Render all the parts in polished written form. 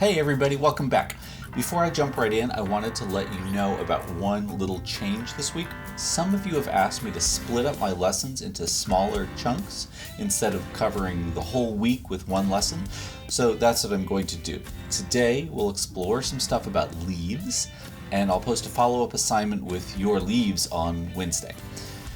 Hey everybody, welcome back. Before I jump right in, I wanted to let you know about one little change this week. Some of you have asked me to split up my lessons into smaller chunks instead of covering the whole week with one lesson, so that's what I'm going to do. Today we'll explore some stuff about leaves, and I'll post a follow-up assignment with your leaves on Wednesday.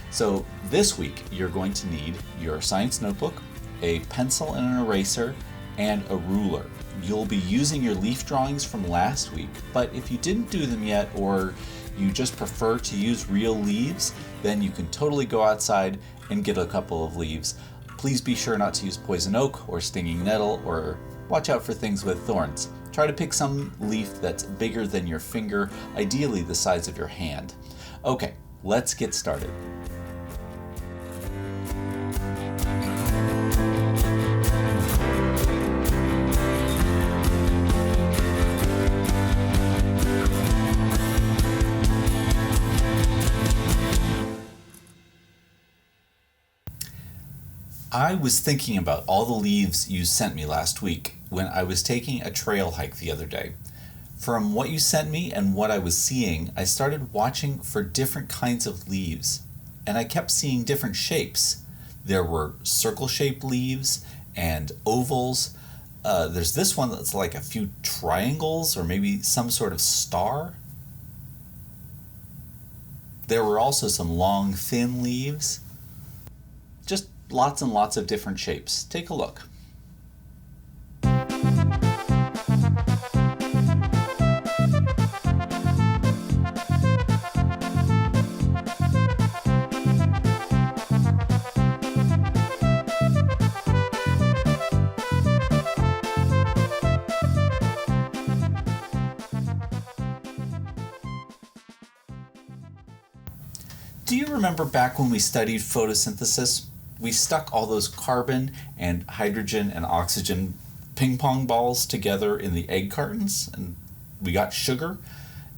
So this week you're going to need your science notebook, a pencil and an eraser, and a ruler. You'll be using your leaf drawings from last week, but if you didn't do them yet or you just prefer to use real leaves, then you can totally go outside and get a couple of leaves. Please be sure not to use poison oak or stinging nettle, or watch out for things with thorns. Try to pick some leaf that's bigger than your finger, ideally the size of your hand. Okay, let's get started. I was thinking about all the leaves you sent me last week when I was taking a trail hike the other day. From what you sent me and what I was seeing, I started watching for different kinds of leaves, and I kept seeing different shapes. There were circle-shaped leaves and ovals. There's this one that's like a few triangles or maybe some sort of star. There were also some long, thin leaves. Just lots and lots of different shapes. Take a look. Do you remember back when we studied photosynthesis? We stuck all those carbon and hydrogen and oxygen ping pong balls together in the egg cartons, and we got sugar,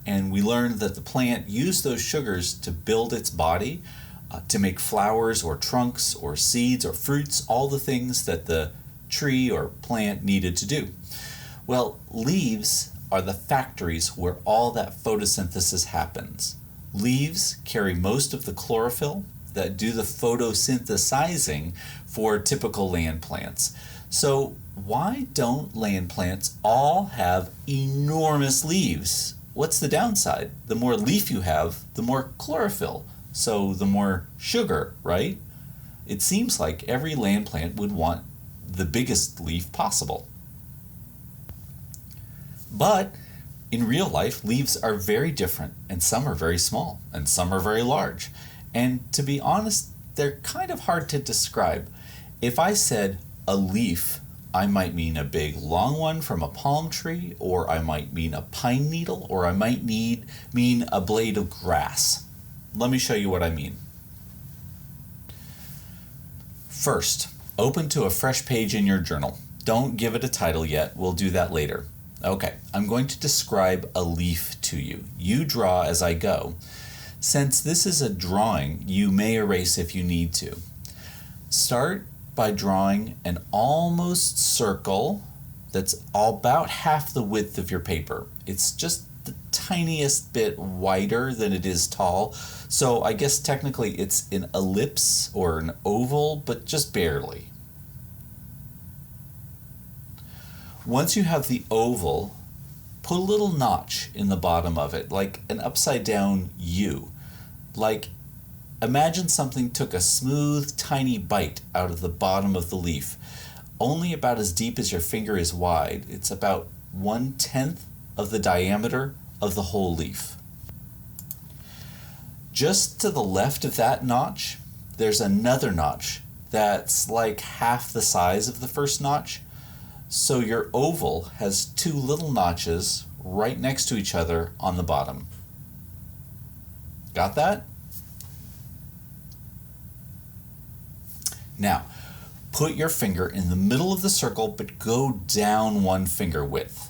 and we learned that the plant used those sugars to build its body, to make flowers or trunks or seeds or fruits, all the things that the tree or plant needed to do. Well, leaves are the factories where all that photosynthesis happens. Leaves carry most of the chlorophyll that do the photosynthesizing for typical land plants. So why don't land plants all have enormous leaves? What's the downside? The more leaf you have, the more chlorophyll, so the more sugar, right? It seems like every land plant would want the biggest leaf possible. But in real life, leaves are very different, and some are very small, and some are very large. And to be honest, they're kind of hard to describe. If I said a leaf, I might mean a big long one from a palm tree, or I might mean a pine needle, or I might mean a blade of grass. Let me show you what I mean. First, open to a fresh page in your journal. Don't give it a title yet, we'll do that later. Okay, I'm going to describe a leaf to you. You draw as I go. Since this is a drawing, you may erase if you need to. Start by drawing an almost circle that's about half the width of your paper. It's just the tiniest bit wider than it is tall, so I guess technically it's an ellipse or an oval, but just barely. Once you have the oval, put a little notch in the bottom of it, like an upside down U. Like, imagine something took a smooth, tiny bite out of the bottom of the leaf, only about as deep as your finger is wide. It's about 1/10 of the diameter of the whole leaf. Just to the left of that notch, there's another notch that's like half the size of the first notch. So your oval has two little notches right next to each other on the bottom. Got that? Now, put your finger in the middle of the circle, but go down one finger width.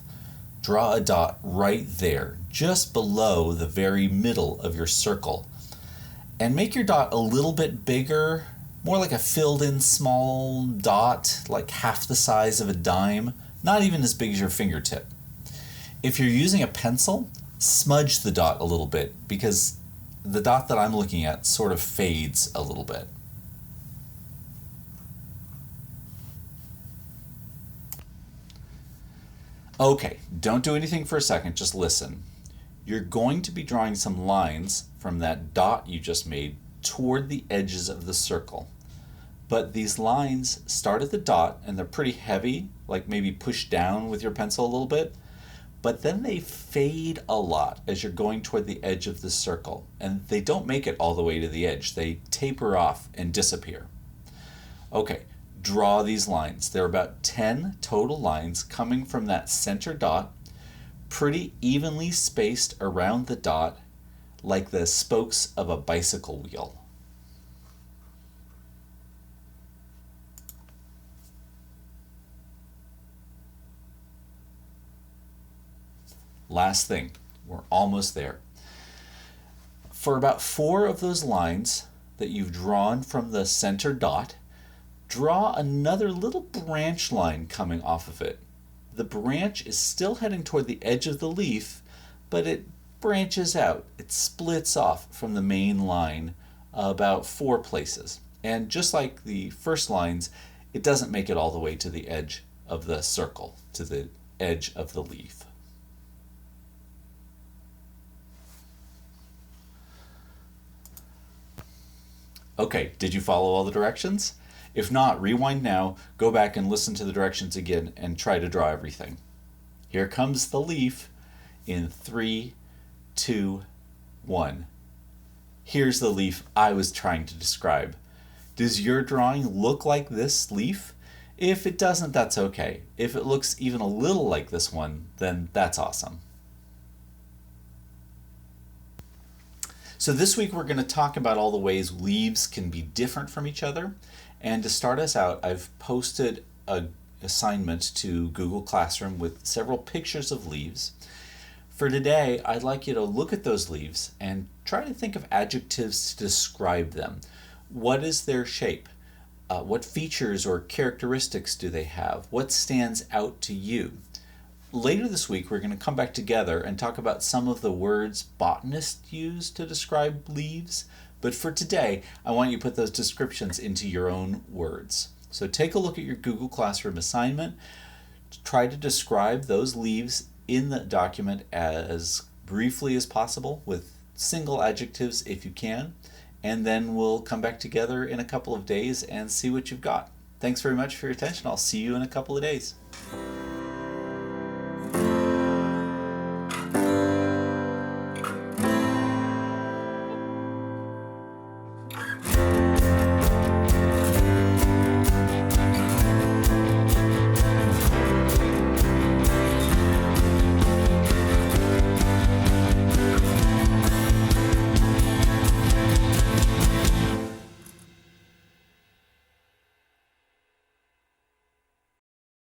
Draw a dot right there, just below the very middle of your circle. And make your dot a little bit bigger, more like a filled-in small dot, like half the size of a dime, not even as big as your fingertip. If you're using a pencil, smudge the dot a little bit because the dot that I'm looking at sort of fades a little bit. Okay, don't do anything for a second, just listen. You're going to be drawing some lines from that dot you just made toward the edges of the circle. But these lines start at the dot and they're pretty heavy, like maybe push down with your pencil a little bit, but then they fade a lot as you're going toward the edge of the circle, and they don't make it all the way to the edge. They taper off and disappear. Okay, draw these lines. There are about 10 total lines coming from that center dot, pretty evenly spaced around the dot, like the spokes of a bicycle wheel. Last thing, we're almost there. For about 4 of those lines that you've drawn from the center dot, draw another little branch line coming off of it. The branch is still heading toward the edge of the leaf, but it branches out. It splits off from the main line about 4 places. And just like the first lines, it doesn't make it all the way to the edge of the circle, to the edge of the leaf. Okay, did you follow all the directions? If not, rewind now, go back and listen to the directions again and try to draw everything. Here comes the leaf in 3, 2, 1. Here's the leaf I was trying to describe. Does your drawing look like this leaf? If it doesn't, that's okay. If it looks even a little like this one, then that's awesome. So this week we're going to talk about all the ways leaves can be different from each other. And to start us out, I've posted an assignment to Google Classroom with several pictures of leaves. For today, I'd like you to look at those leaves and try to think of adjectives to describe them. What is their shape? What features or characteristics do they have? What stands out to you? Later this week, we're going to come back together and talk about some of the words botanists use to describe leaves. But for today, I want you to put those descriptions into your own words. So take a look at your Google Classroom assignment. Try to describe those leaves in the document as briefly as possible with single adjectives if you can. And then we'll come back together in a couple of days and see what you've got. Thanks very much for your attention. I'll see you in a couple of days.